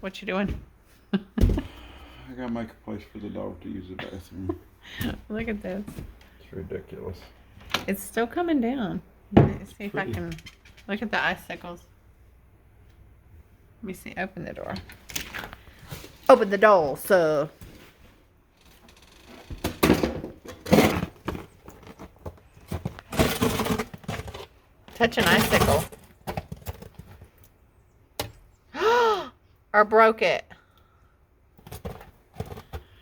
What you doing? I gotta make a place for the dog to use the bathroom. Look at this. It's ridiculous. It's still coming down. Let me see if I pretty. can look at the icicles. Let me see. Open the door. Open the door, so. Touch an icicle. Or broke it.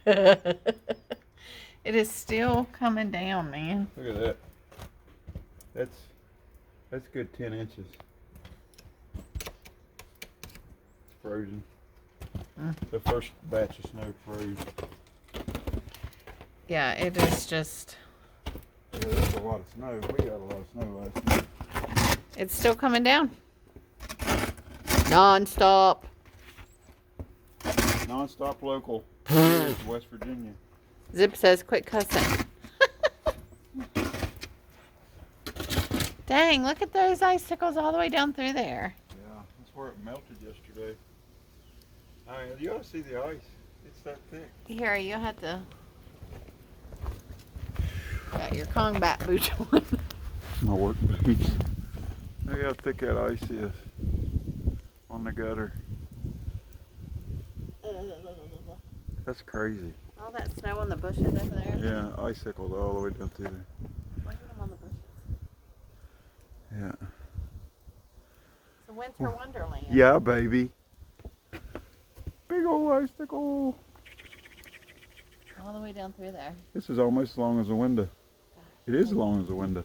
It is still coming down, man. Look at that. That's a good 10 inches. It's frozen. The first batch of snow froze. Yeah, it is just. Yeah, there's a lot of snow. We got a lot of snow last night. It's still coming down. Non-stop. Non-stop local. Here's West Virginia. Zip says, quit cussing. Dang, look at those icicles all the way down through there. Yeah, that's where it melted yesterday. I mean, you ought to see the ice. It's that thick. Here, you have to. Got your combat boots on. My work boots. Look how thick that ice is on the gutter. That's crazy. All that snow on the bushes over there. Yeah, icicled all the way down through there. Look at them on the bushes. Yeah. It's a winter wonderland. Yeah, baby. Big old icicle. All the way down through there. This is almost as long as a window. It is as long as a window.